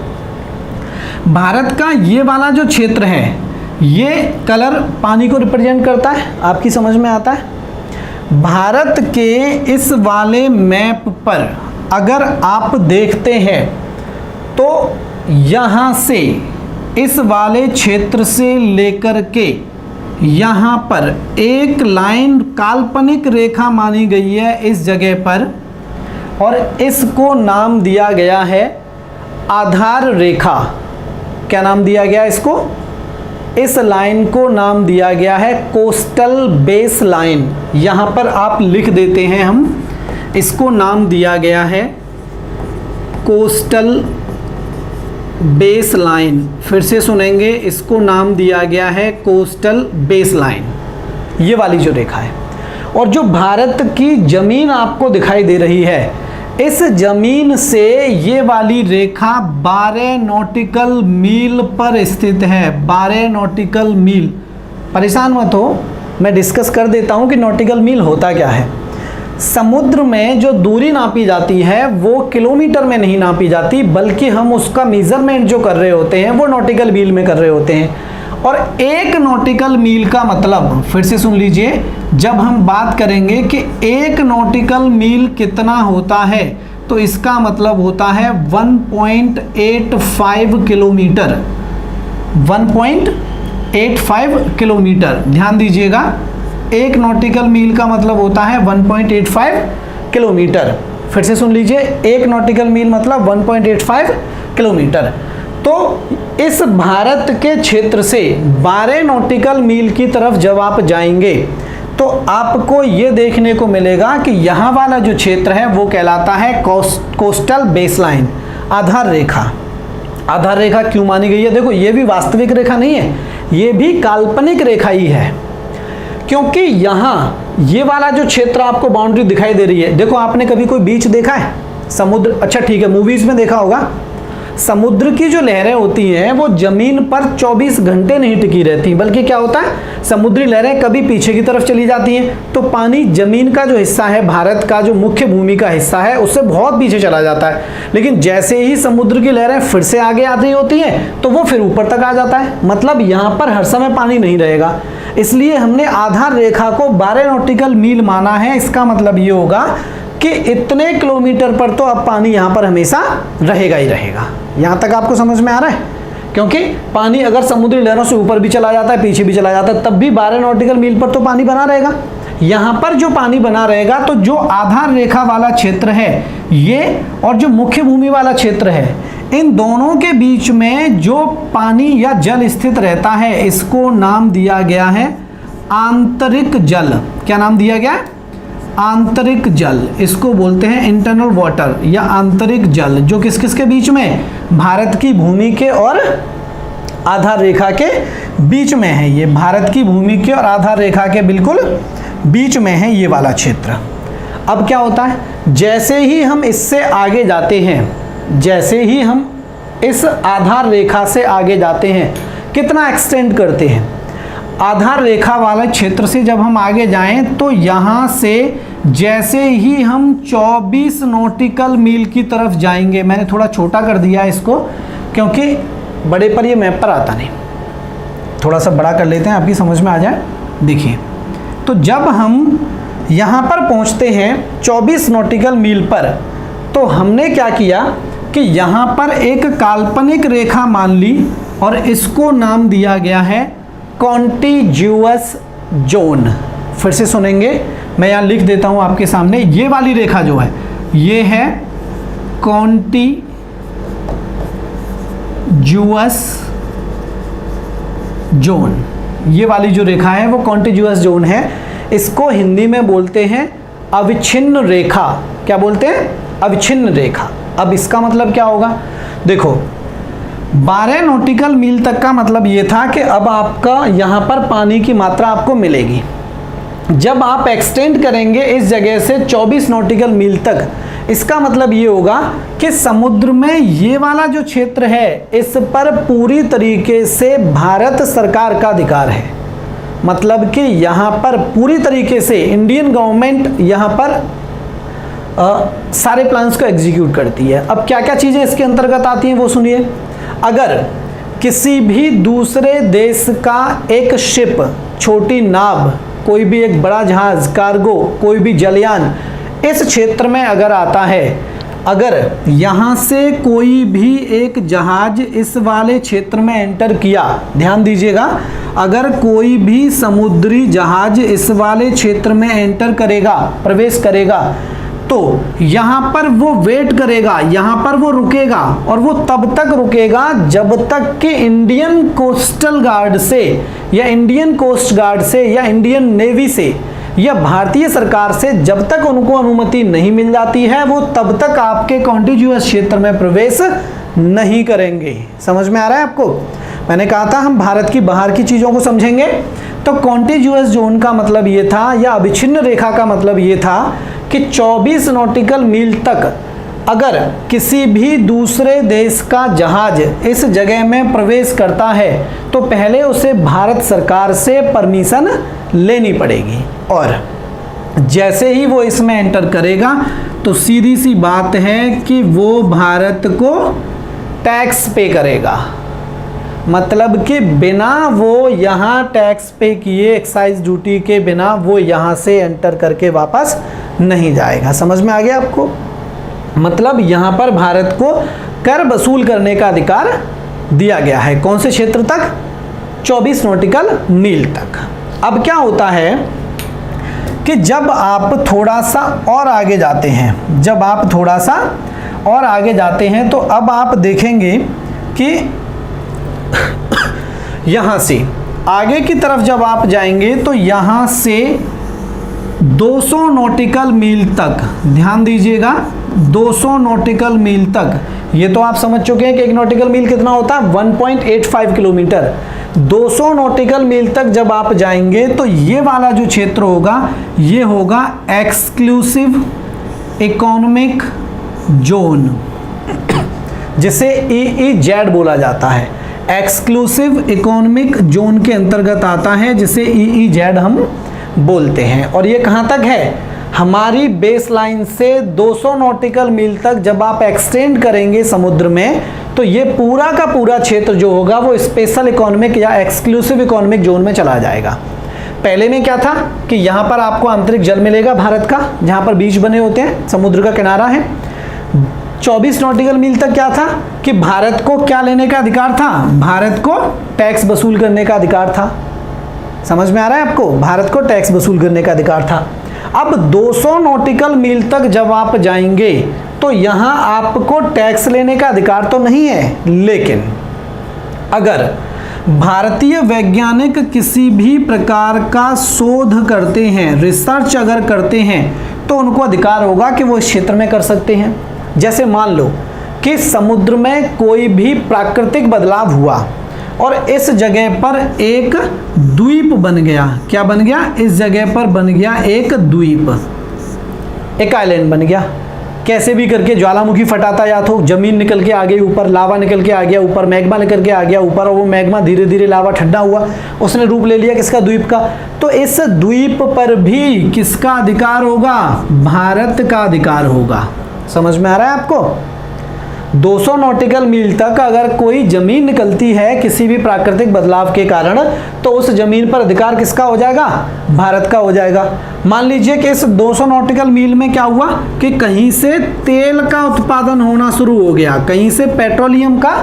भारत का ये वाला जो क्षेत्र है, ये कलर पानी को रिप्रेजेंट करता है, आपकी समझ में आता है। भारत के इस वाले मैप पर अगर आप देखते हैं तो यहाँ से इस वाले क्षेत्र से लेकर के यहाँ पर एक लाइन काल्पनिक रेखा मानी गई है इस जगह पर, और इसको नाम दिया गया है आधार रेखा। क्या नाम दिया गया इसको? इस लाइन को नाम दिया गया है कोस्टल बेस लाइन। यहाँ पर आप लिख देते हैं, हम इसको नाम दिया गया है कोस्टल बेस लाइन। फिर से सुनेंगे, इसको नाम दिया गया है कोस्टल बेस लाइन, ये वाली जो रेखा है। और जो भारत की ज़मीन आपको दिखाई दे रही है, इस ज़मीन से ये वाली रेखा 12 नॉटिकल मील पर स्थित है। 12 नॉटिकल मील। परेशान मत हो, मैं डिस्कस कर देता हूँ कि नॉटिकल मील होता क्या है। समुद्र में जो दूरी नापी जाती है वो किलोमीटर में नहीं नापी जाती, बल्कि हम उसका मेजरमेंट जो कर रहे होते हैं वो नॉटिकल मील में कर रहे होते हैं। और एक नॉटिकल मील का मतलब, फिर से सुन लीजिए, जब हम बात करेंगे कि एक नॉटिकल मील कितना होता है, तो इसका मतलब होता है 1.85 किलोमीटर। 1.85 किलोमीटर, ध्यान दीजिएगा, एक नॉटिकल मील का मतलब होता है 1.85 किलोमीटर। फिर से सुन लीजिए, एक नॉटिकल मील मतलब 1.85 किलोमीटर। तो इस भारत के क्षेत्र से 12 नॉटिकल मील की तरफ जब आप जाएंगे तो आपको ये देखने को मिलेगा कि यहाँ वाला जो क्षेत्र है वो कहलाता है कोस्टल बेसलाइन, आधार रेखा। आधार रेखा क्यों मानी गई है? देखो ये भी वास्तविक रेखा नहीं है, ये भी काल्पनिक रेखा ही है, क्योंकि यहाँ ये वाला जो क्षेत्र आपको बाउंड्री दिखाई दे रही है, देखो आपने कभी कोई बीच देखा है, समुद्र? अच्छा ठीक है, मूवीज में देखा होगा, समुद्र की जो लहरें होती हैं वो जमीन पर 24 घंटे नहीं टिकी रहती, बल्कि क्या होता है, समुद्री लहरें कभी पीछे की तरफ चली जाती हैं, तो पानी जमीन का जो हिस्सा है, भारत का जो मुख्य भूमि का हिस्सा है, उससे बहुत पीछे चला जाता है। लेकिन जैसे ही समुद्र की लहरें फिर से आगे आ रही होती हैं तो वो फिर ऊपर तक आ जाता है। मतलब यहाँ पर हर समय पानी नहीं रहेगा, इसलिए हमने आधार रेखा को 12 नॉटिकल मील माना है। इसका मतलब ये होगा कि इतने किलोमीटर पर तो अब पानी यहाँ पर हमेशा रहेगा ही रहेगा। यहाँ तक आपको समझ में आ रहा है? क्योंकि पानी अगर समुद्री लहरों से ऊपर भी चला जाता है, पीछे भी चला जाता है, तब भी 12 नॉटिकल मील पर तो पानी बना रहेगा। यहाँ पर जो पानी बना रहेगा, तो जो आधार रेखा वाला क्षेत्र है ये और जो मुख्य भूमि वाला क्षेत्र है, इन दोनों के बीच में जो पानी या जल स्थित रहता है, इसको नाम दिया गया है आंतरिक जल। क्या नाम दिया गया है? आंतरिक जल। इसको बोलते हैं इंटरनल वाटर या आंतरिक जल, जो किस किस के बीच में, भारत की भूमि के और आधार रेखा के बीच में है। ये भारत की भूमि के और आधार रेखा के बिल्कुल बीच में है ये वाला क्षेत्र। अब क्या होता है, जैसे ही हम इससे आगे जाते हैं, जैसे ही हम इस आधार रेखा से आगे जाते हैं, कितना एक्सटेंड करते हैं, आधार रेखा वाले क्षेत्र से जब हम आगे जाएं तो यहाँ से जैसे ही हम 24 नॉटिकल मील की तरफ जाएंगे, मैंने थोड़ा छोटा कर दिया है इसको क्योंकि बड़े पर ये मैप पर आता नहीं, थोड़ा सा बड़ा कर लेते हैं आपकी समझ में आ जाए। देखिए, तो जब हम यहाँ पर पहुँचते हैं 24 नॉटिकल मील पर, तो हमने क्या किया कि यहाँ पर एक काल्पनिक रेखा मान ली और इसको नाम दिया गया है कॉन्टिग्यूअस जोन। फिर से सुनेंगे, मैं यहाँ लिख देता हूँ आपके सामने। ये वाली रेखा जो है ये है कॉन्टिग्यूअस जोन। ये वाली जो रेखा है वो कॉन्टिग्यूअस जोन है। इसको हिंदी में बोलते हैं अविच्छिन्न रेखा। क्या बोलते हैं? अविच्छिन्न रेखा। अब इसका मतलब क्या होगा? देखो, 12 नॉटिकल मील तक का मतलब ये था कि अब आपका यहाँ पर पानी की मात्रा आपको मिलेगी। जब आप एक्सटेंड करेंगे इस जगह से 24 नॉटिकल मील तक, इसका मतलब ये होगा कि समुद्र में ये वाला जो क्षेत्र है, इस पर पूरी तरीके से भारत सरकार का अधिकार है। मतलब कि यहाँ पर पूरी तरीके से इंडियन गवर्नमेंट यहाँ पर सारे प्लान्स को एग्जीक्यूट करती है। अब क्या क्या चीज़ें इसके अंतर्गत आती हैं वो सुनिए। अगर किसी भी दूसरे देश का एक शिप, छोटी नाव, कोई भी एक बड़ा जहाज, कार्गो, कोई भी जलयान इस क्षेत्र में अगर आता है, अगर यहाँ से कोई भी एक जहाज इस वाले क्षेत्र में एंटर किया, ध्यान दीजिएगा, अगर कोई भी समुद्री जहाज इस वाले क्षेत्र में एंटर करेगा, प्रवेश करेगा, तो यहाँ पर वो वेट करेगा, यहाँ पर वो रुकेगा और वो तब तक रुकेगा जब तक कि इंडियन कोस्टल गार्ड से या इंडियन कोस्ट गार्ड से या इंडियन नेवी से या भारतीय सरकार से जब तक उनको अनुमति नहीं मिल जाती है, वो तब तक आपके कॉन्टिग्यूअस क्षेत्र में प्रवेश नहीं करेंगे। समझ में आ रहा है आपको? मैंने कहा था हम भारत की बाहर की चीज़ों को समझेंगे। तो कॉन्टिग्यूअस जोन का मतलब ये था, या अविच्छिन्न रेखा का मतलब ये था कि 24 नॉटिकल मील तक अगर किसी भी दूसरे देश का जहाज इस जगह में प्रवेश करता है तो पहले उसे भारत सरकार से परमिशन लेनी पड़ेगी, और जैसे ही वो इसमें एंटर करेगा तो सीधी सी बात है कि वो भारत को टैक्स पे करेगा। मतलब कि बिना वो यहाँ टैक्स पे किए, एक्साइज ड्यूटी के बिना वो यहाँ से एंटर करके वापस नहीं जाएगा। समझ में आ गया आपको? मतलब यहाँ पर भारत को कर वसूल करने का अधिकार दिया गया है। कौन से क्षेत्र तक? 24 नॉटिकल मील तक। अब क्या होता है कि जब आप थोड़ा सा और आगे जाते हैं, जब आप थोड़ा सा और आगे जाते हैं तो अब आप देखेंगे कि यहाँ से आगे की तरफ जब आप जाएंगे तो यहाँ से 200 नॉटिकल मील तक, ध्यान दीजिएगा, 200 नॉटिकल मील तक, ये तो आप समझ चुके हैं कि एक नॉटिकल मील कितना होता है? 1.85 किलोमीटर। 200 नॉटिकल मील तक जब आप जाएंगे तो ये वाला जो क्षेत्र होगा ये होगा एक्सक्लूसिव इकोनॉमिक जोन। जिसे EEZ बोला जाता है, एक्सक्लूसिव इकोनॉमिक जोन के अंतर्गत आता है, जिसे EEZ हम बोलते हैं। और ये कहाँ तक है, हमारी बेस लाइन से 200 नॉटिकल मील तक जब आप एक्सटेंड करेंगे समुद्र में, तो ये पूरा का पूरा क्षेत्र जो होगा वो स्पेशल इकोनॉमिक या एक्सक्लूसिव इकोनॉमिक जोन में चला जाएगा। पहले में क्या था कि यहाँ पर आपको आंतरिक जल मिलेगा भारत का, जहाँ पर बीच बने होते हैं, समुद्र का किनारा है। 24 नॉटिकल मील तक क्या था कि भारत को क्या लेने का अधिकार था, भारत को टैक्स वसूल करने का अधिकार था। समझ में आ रहा है आपको, भारत को टैक्स वसूल करने का अधिकार था। अब 200 नॉटिकल मील तक जब आप जाएंगे तो यहाँ आपको टैक्स लेने का अधिकार तो नहीं है, लेकिन अगर भारतीय वैज्ञानिक किसी भी प्रकार का शोध करते हैं, रिसर्च अगर करते हैं, तो उनको अधिकार होगा कि वो इस क्षेत्र में कर सकते हैं। जैसे मान लो कि समुद्र में कोई भी प्राकृतिक बदलाव हुआ और इस जगह पर एक द्वीप बन गया। क्या बन गया, इस जगह पर बन गया एक द्वीप, एक आइलैंड बन गया। कैसे भी करके ज्वालामुखी फटाता या तो जमीन निकल के आ गई ऊपर, लावा निकल के आ गया ऊपर, मैग्मा निकल के आ गया ऊपर, और वो मैग्मा धीरे धीरे लावा ठंडा हुआ, उसने रूप ले लिया किसका, द्वीप का। तो इस द्वीप पर भी किसका अधिकार होगा, भारत का अधिकार होगा। समझ में आ रहा है आपको। 200 नॉटिकल मील तक अगर कोई जमीन निकलती है किसी भी प्राकृतिक बदलाव के कारण, तो उस जमीन पर अधिकार किसका हो जाएगा, भारत का हो जाएगा। मान लीजिए कि इस 200 नॉटिकल मील में क्या हुआ कि कहीं से तेल का उत्पादन होना शुरू हो गया, कहीं से पेट्रोलियम का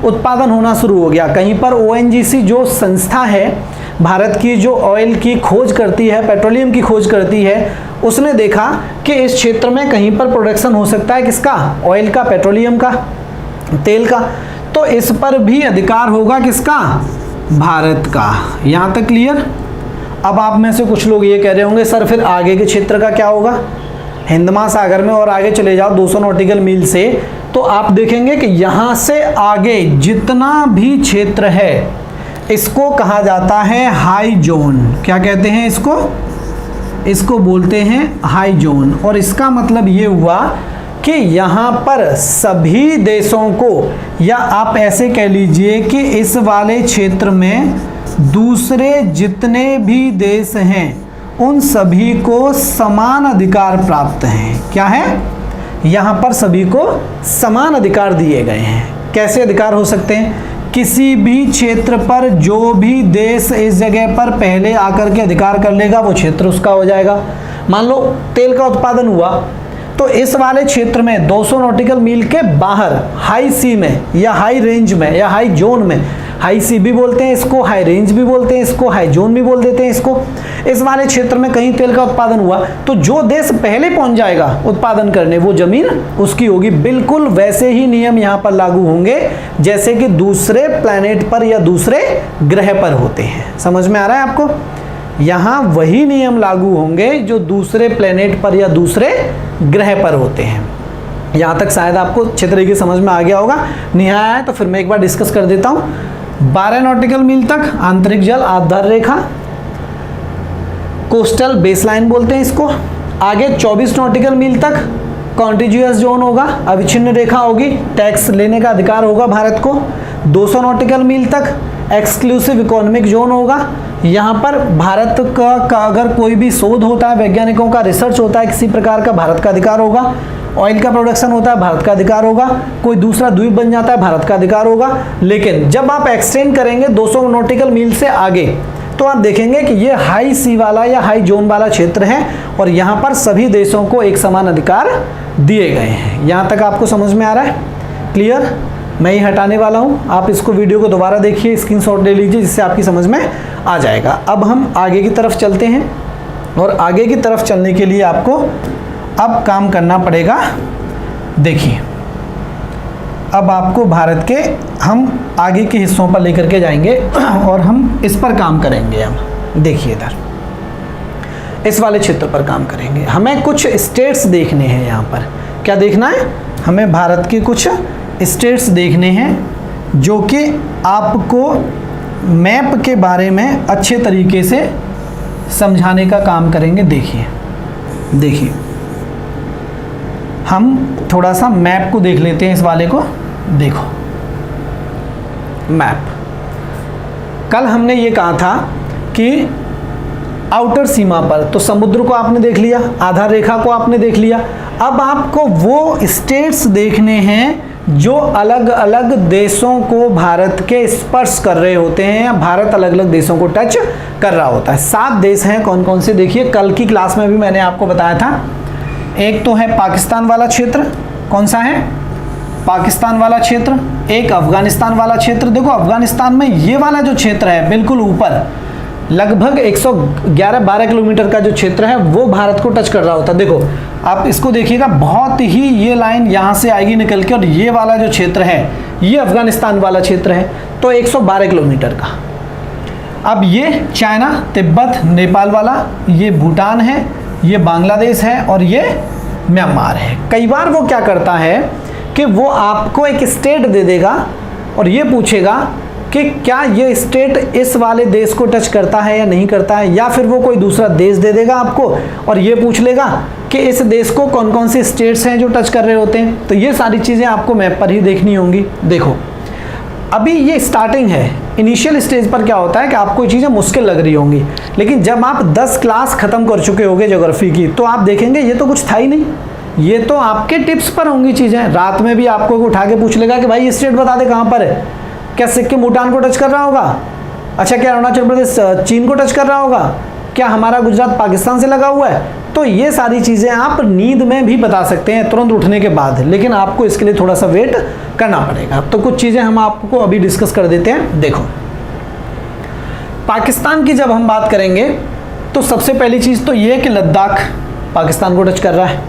उत्पादन होना शुरू हो गया, कहीं पर ONGC जो संस्था है भारत की, जो ऑयल की खोज करती है, पेट्रोलियम की खोज करती है, उसने देखा कि इस क्षेत्र में कहीं पर प्रोडक्शन हो सकता है किसका, ऑयल का, पेट्रोलियम का, तेल का, तो इस पर भी अधिकार होगा किसका, भारत का। यहाँ तक क्लियर। अब आप में से कुछ लोग ये कह रहे होंगे सर फिर आगे के क्षेत्र का क्या होगा, हिंद महासागर में और आगे चले जाओ 200 नॉटिकल मील से, तो आप देखेंगे कि यहाँ से आगे जितना भी क्षेत्र है इसको कहा जाता है हाई जोन। क्या कहते हैं इसको, इसको बोलते हैं हाई जोन। और इसका मतलब ये हुआ कि यहाँ पर सभी देशों को, या आप ऐसे कह लीजिए कि इस वाले क्षेत्र में दूसरे जितने भी देश हैं उन सभी को समान अधिकार प्राप्त हैं। क्या है, यहाँ पर सभी को समान अधिकार दिए गए हैं। कैसे अधिकार हो सकते हैं, किसी भी क्षेत्र पर जो भी देश इस जगह पर पहले आकर के अधिकार कर लेगा वो क्षेत्र उसका हो जाएगा। मान लो तेल का उत्पादन हुआ, तो इस वाले क्षेत्र में 200 नॉटिकल मील के बाहर हाई सी में या हाई रेंज में या हाई जोन में, हाई सी भी बोलते हैं इसको, हाई रेंज भी बोलते हैं इसको, हाई जोन भी बोल देते हैं इसको, इस वाले क्षेत्र में कहीं तेल का उत्पादन हुआ तो जो देश पहले पहुंच जाएगा उत्पादन करने वो जमीन उसकी होगी। बिल्कुल वैसे ही नियम यहाँ पर लागू होंगे जैसे कि दूसरे प्लैनेट पर या दूसरे ग्रह पर होते हैं। समझ में आ रहा है आपको, यहाँ वही नियम लागू होंगे जो दूसरे प्लैनेट पर या दूसरे ग्रह पर होते हैं। यहाँ तक शायद आपको अच्छे तरीके समझ में आ गया होगा। नहीं आया है तो फिर मैं एक बार डिस्कस कर देता हूँ। 12 नॉटिकल मील तक आंतरिक जल आधार रेखा, कोस्टल बेसलाइन बोलते हैं इसको। आगे 24 नॉटिकल मील तक कॉन्टिजियस जोन होगा, अविच्छिन्न रेखा होगी, टैक्स लेने का अधिकार होगा भारत को। 200 नॉटिकल मील तक एक्सक्लूसिव इकोनॉमिक जोन होगा। यहाँ पर भारत का अगर कोई भी शोध होता है, वैज्ञानिकों का रिसर्च होता है किसी प्रकार का, भारत का अधिकार होगा। ऑयल का प्रोडक्शन होता है, भारत का अधिकार होगा। कोई दूसरा द्वीप बन जाता है, भारत का अधिकार होगा। लेकिन जब आप एक्सटेंड करेंगे 200 नॉटिकल मील से आगे तो आप देखेंगे कि ये हाई सी वाला या हाई जोन वाला क्षेत्र है और यहाँ पर सभी देशों को एक समान अधिकार दिए गए हैं। यहाँ तक आपको समझ में आ रहा है, क्लियर। मैं ही हटाने वाला हूँ, आप इसको वीडियो को दोबारा देखिए, स्क्रीनशॉट ले लीजिए जिससे आपकी समझ में आ जाएगा। अब हम आगे की तरफ चलते हैं और आगे की तरफ चलने के लिए आपको अब काम करना पड़ेगा। देखिए अब आपको भारत के हम आगे के हिस्सों पर लेकर के जाएंगे और हम इस पर काम करेंगे। अब देखिए इधर इस वाले क्षेत्र पर काम करेंगे। हमें कुछ स्टेट्स देखने हैं। यहाँ पर क्या देखना है, हमें भारत के कुछ स्टेट्स देखने हैं जो कि आपको मैप के बारे में अच्छे तरीके से समझाने का काम करेंगे। देखिए हम थोड़ा सा मैप को देख लेते हैं इस वाले को। देखो मैप, कल हमने ये कहा था कि आउटर सीमा पर, तो समुद्र को आपने देख लिया, आधार रेखा को आपने देख लिया। अब आपको वो स्टेट्स देखने हैं जो अलग अलग देशों को भारत के स्पर्श कर रहे होते हैं, या भारत अलग अलग देशों को टच कर रहा होता है। 7 देश हैं, कौन कौन से देखिए, कल की क्लास में भी मैंने आपको बताया था। एक तो है पाकिस्तान वाला क्षेत्र, कौन सा है, पाकिस्तान वाला क्षेत्र। एक अफगानिस्तान वाला क्षेत्र, देखो अफगानिस्तान में ये वाला जो क्षेत्र है बिल्कुल ऊपर, लगभग 111-12 किलोमीटर का जो क्षेत्र है वो भारत को टच कर रहा होता है। देखो आप इसको देखिएगा, बहुत ही ये लाइन यहाँ से आएगी निकल के, और ये वाला जो क्षेत्र है ये अफगानिस्तान वाला क्षेत्र है, तो 112 किलोमीटर का। अब ये चाइना, तिब्बत, नेपाल वाला, ये भूटान है, ये बांग्लादेश है, और ये म्यांमार है। कई बार वो क्या करता है कि वो आपको एक स्टेट दे देगा और ये पूछेगा कि क्या ये स्टेट इस वाले देश को टच करता है या नहीं करता है, या फिर वो कोई दूसरा देश दे देगा आपको और ये पूछ लेगा कि इस देश को कौन कौन से स्टेट्स हैं जो टच कर रहे होते हैं। तो ये सारी चीज़ें आपको मैप पर ही देखनी होंगी। देखो अभी ये स्टार्टिंग है, इनिशियल स्टेज पर क्या होता है कि आपको ये चीज़ें मुश्किल लग रही होंगी, लेकिन जब आप 10 क्लास ख़त्म कर चुके होंगे ज्योग्राफी की, तो आप देखेंगे ये तो कुछ था ही नहीं, ये तो आपके टिप्स पर होंगी चीज़ें। रात में भी आपको उठा के पूछ लेगा कि भाई ये स्टेट बता दे कहाँ पर है, क्या सिक्किम भूटान को टच कर रहा होगा, अच्छा क्या अरुणाचल प्रदेश चीन को टच कर रहा होगा, क्या हमारा गुजरात पाकिस्तान से लगा हुआ है। तो ये सारी चीज़ें आप नींद में भी बता सकते हैं तुरंत उठने के बाद, लेकिन आपको इसके लिए थोड़ा सा वेट करना पड़ेगा। तो कुछ चीज़ें हम आपको अभी डिस्कस कर देते हैं। देखो पाकिस्तान की जब हम बात करेंगे तो सबसे पहली चीज़ तो ये है कि लद्दाख पाकिस्तान को टच कर रहा है,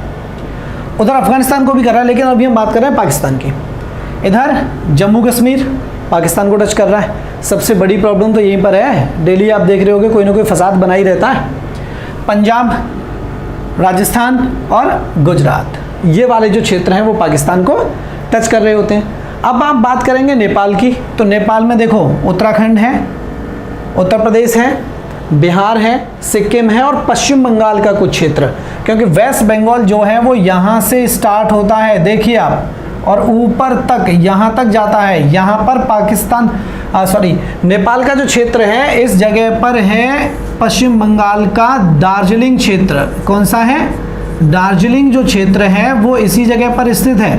उधर अफगानिस्तान को भी कर रहा है, लेकिन अभी हम बात कर रहे हैं पाकिस्तान की। इधर जम्मू कश्मीर पाकिस्तान को टच कर रहा है। सबसे बड़ी प्रॉब्लम तो यहीं पर है, डेली आप देख रहे होगे कोई ना कोई फसाद बना ही रहता है। पंजाब, राजस्थान और गुजरात, ये वाले जो क्षेत्र हैं वो पाकिस्तान को टच कर रहे होते हैं। अब आप बात करेंगे नेपाल की, तो नेपाल में देखो उत्तराखंड है, उत्तर प्रदेश है, बिहार है, सिक्किम है और पश्चिम बंगाल का कुछ क्षेत्र, क्योंकि वेस्ट बंगाल जो है वो यहाँ से स्टार्ट होता है, देखिए आप, और ऊपर तक यहाँ तक जाता है। यहाँ पर पाकिस्तान नेपाल का जो क्षेत्र है इस जगह पर है पश्चिम बंगाल का दार्जिलिंग क्षेत्र। कौन सा है, दार्जिलिंग जो क्षेत्र है वो इसी जगह पर स्थित है,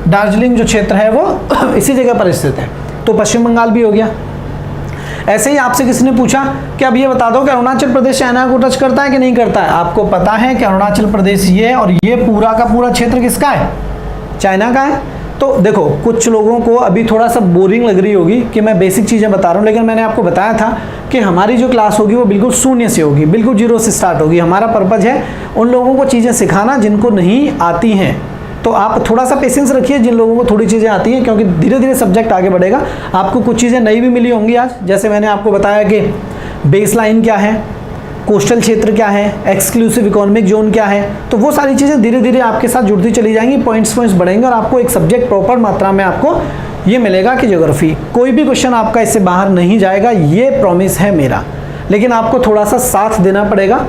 दार्जिलिंग जो क्षेत्र है वो इसी जगह पर स्थित है, तो पश्चिम बंगाल भी हो गया। ऐसे ही आपसे किसी ने पूछा कि अब ये बता दो कि अरुणाचल प्रदेश चाइना को टच करता है कि नहीं करता है। आपको पता है कि अरुणाचल प्रदेश ये और ये पूरा का पूरा क्षेत्र किसका है, चाइना का है। तो देखो कुछ लोगों को अभी थोड़ा सा बोरिंग लग रही होगी कि मैं बेसिक चीज़ें बता रहा हूँ, लेकिन मैंने आपको बताया था कि हमारी जो क्लास होगी वो बिल्कुल शून्य से होगी, बिल्कुल जीरो से स्टार्ट होगी। हमारा पर्पज़ है उन लोगों को चीज़ें सिखाना जिनको नहीं आती हैं। तो आप थोड़ा सा पेशेंस रखिए जिन लोगों को थोड़ी चीज़ें आती हैं, क्योंकि धीरे धीरे सब्जेक्ट आगे बढ़ेगा। आपको कुछ चीज़ें नई भी मिली होंगी आज, जैसे मैंने आपको बताया कि बेस लाइन क्या है, कोस्टल क्षेत्र क्या है, एक्सक्लूसिव इकोनॉमिक जोन क्या है। तो वो सारी चीज़ें धीरे धीरे आपके साथ जुड़ती चली जाएंगी, पॉइंट्स बढ़ेंगे और आपको एक सब्जेक्ट प्रॉपर मात्रा में आपको ये मिलेगा कि ज्योग्राफी कोई भी क्वेश्चन आपका इससे बाहर नहीं जाएगा, ये प्रॉमिस है मेरा। लेकिन आपको थोड़ा सा साथ देना पड़ेगा,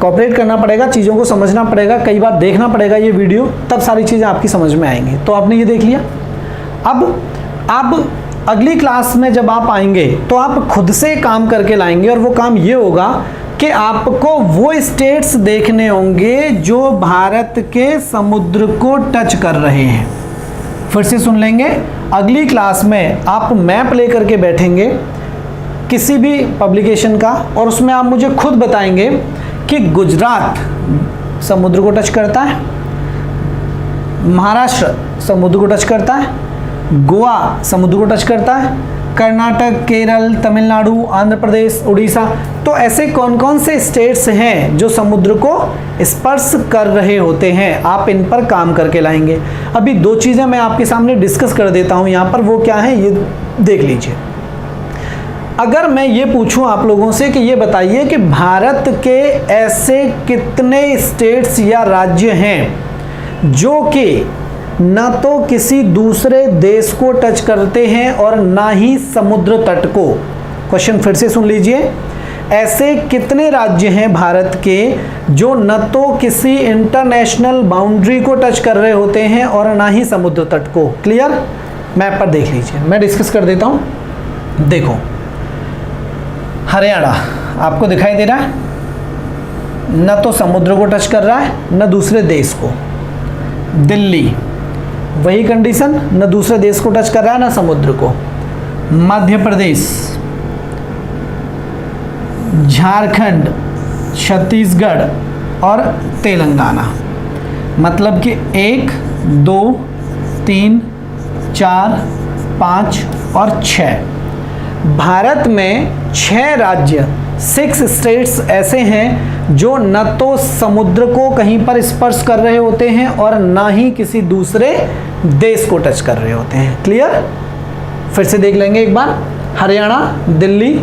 कॉपरेट करना पड़ेगा, चीज़ों को समझना पड़ेगा, कई बार देखना पड़ेगा ये वीडियो, तब सारी चीज़ें आपकी समझ में आएंगी। तो आपने ये देख लिया। अब अगली क्लास में जब आप आएंगे तो आप खुद से काम करके लाएंगे, और वो काम ये होगा कि आपको वो स्टेट्स देखने होंगे जो भारत के समुद्र को टच कर रहे हैं। फिर से सुन लेंगे, अगली क्लास में आप मैप लेकर के बैठेंगे किसी भी पब्लिकेशन का, और उसमें आप मुझे खुद बताएंगे कि गुजरात समुद्र को टच करता है, महाराष्ट्र समुद्र को टच करता है, गोवा समुद्र को टच करता है, कर्नाटक, केरल, तमिलनाडु, आंध्र प्रदेश, उड़ीसा। तो ऐसे कौन कौन से स्टेट्स हैं जो समुद्र को स्पर्श कर रहे होते हैं, आप इन पर काम करके लाएंगे। अभी 2 चीज़ें मैं आपके सामने डिस्कस कर देता हूं यहाँ पर, वो क्या है ये देख लीजिए। अगर मैं ये पूछूं आप लोगों से कि ये बताइए कि भारत के ऐसे कितने स्टेट्स या राज्य हैं जो कि ना तो किसी दूसरे देश को टच करते हैं और ना ही समुद्र तट को। क्वेश्चन फिर से सुन लीजिए, ऐसे कितने राज्य हैं भारत के जो न तो किसी इंटरनेशनल बाउंड्री को टच कर रहे होते हैं और ना ही समुद्र तट को? क्लियर? मैप पर देख लीजिए, मैं डिस्कस कर देता हूं। देखो, हरियाणा आपको दिखाई दे रहा है, न तो समुद्र को टच कर रहा है न दूसरे देश को। दिल्ली वही कंडीशन, न दूसरे देश को टच कर रहा है न समुद्र को। मध्य प्रदेश, झारखंड, छत्तीसगढ़ और तेलंगाना, मतलब कि 1, 2, 3, 4, 5 और 6। भारत में 6 राज्य, 6 स्टेट्स ऐसे हैं जो न तो समुद्र को कहीं पर स्पर्श कर रहे होते हैं और ना ही किसी दूसरे देश को टच कर रहे होते हैं। क्लियर? फिर से देख लेंगे एक बार। हरियाणा, दिल्ली,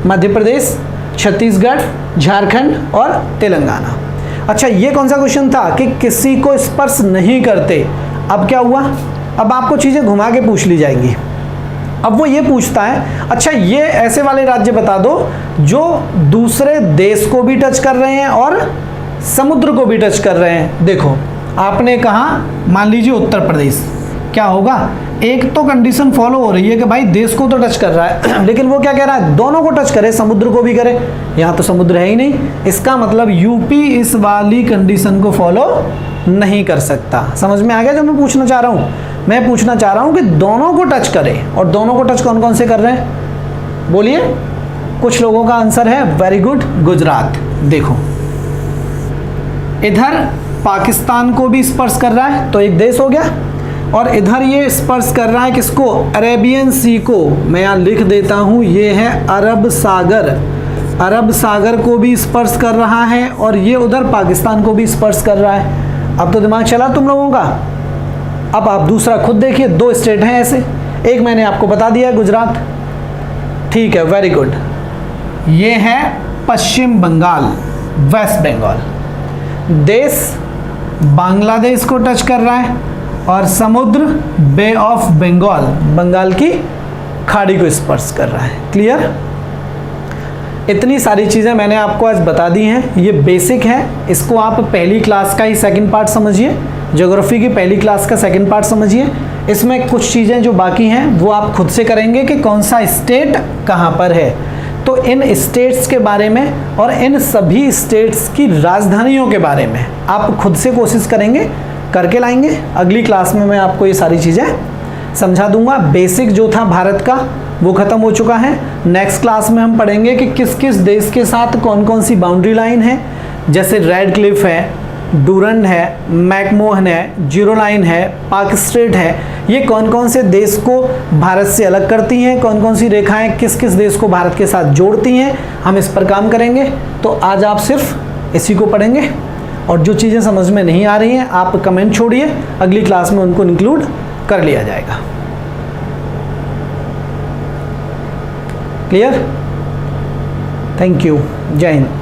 मध्य प्रदेश, छत्तीसगढ़, झारखंड और तेलंगाना। अच्छा, ये कौन सा क्वेश्चन था कि किसी को स्पर्श नहीं करते। अब क्या हुआ? अब आपको चीजें घुमा के पूछ ली जाएंगी। अब वो ये पूछता है, अच्छा ये ऐसे वाले राज्य बता दो जो दूसरे देश को भी टच कर रहे हैं और समुद्र को भी टच कर रहे हैं। देखो, आपने कहा मान लीजिए उत्तर प्रदेश, क्या होगा? एक तो कंडीशन फॉलो हो रही है कि भाई देश को तो टच कर रहा है लेकिन वो क्या कह रहा है? दोनों को टच करे, समुद्र को भी करे। यहाँ तो समुद्र है ही नहीं, इसका मतलब यूपी इस वाली कंडीशन को फॉलो नहीं कर सकता। समझ में आ गया जो मैं पूछना चाह रहा हूँ? मैं पूछना चाह रहा हूँ कि दोनों को टच करे, और दोनों को टच कौन कौन से कर रहे हैं बोलिए? कुछ लोगों का आंसर है वेरी गुड, गुजरात। देखो, इधर पाकिस्तान को भी स्पर्श कर रहा है तो एक देश हो गया, और इधर ये स्पर्श कर रहा है किसको? अरेबियन सी को। मैं यहाँ लिख देता हूँ, ये है अरब सागर। अरब सागर को भी स्पर्श कर रहा है और ये उधर पाकिस्तान को भी स्पर्श कर रहा है। अब तो दिमाग चला तुम लोगों का। अब आप दूसरा खुद देखिए, 2 स्टेट हैं ऐसे, एक मैंने आपको बता दिया गुजरात, ठीक है, वेरी गुड। ये है पश्चिम बंगाल, वेस्ट बंगाल। देश बांग्लादेश को टच कर रहा है और समुद्र बे ऑफ बंगाल, बंगाल की खाड़ी को स्पर्श कर रहा है। क्लियर? इतनी सारी चीज़ें मैंने आपको आज बता दी हैं, ये बेसिक है। इसको आप पहली क्लास का ही सेकंड पार्ट समझिए, ज्योग्राफी की पहली क्लास का सेकंड पार्ट समझिए। इसमें कुछ चीज़ें जो बाकी हैं वो आप खुद से करेंगे कि कौन सा स्टेट कहाँ पर है। तो इन स्टेट्स के बारे में और इन सभी स्टेट्स की राजधानियों के बारे में आप खुद से कोशिश करेंगे, करके लाएंगे। अगली क्लास में मैं आपको ये सारी चीज़ें समझा दूंगा। बेसिक जो था भारत का वो ख़त्म हो चुका है। नेक्स्ट क्लास में हम पढ़ेंगे कि किस किस देश के साथ कौन कौन सी बाउंड्री लाइन है, जैसे रेड क्लिफ है, डूरंड है, मैकमोहन है, जीरो लाइन है, पाक स्ट्रेट है। ये कौन कौन से देश को भारत से अलग करती हैं, कौन कौन सी रेखाएं किस किस देश को भारत के साथ जोड़ती हैं, हम इस पर काम करेंगे। तो आज आप सिर्फ इसी को पढ़ेंगे, और जो चीज़ें समझ में नहीं आ रही हैं आप कमेंट छोड़िए, अगली क्लास में उनको इंक्लूड कर लिया जाएगा। क्लियर? थैंक यू, जय हिंद।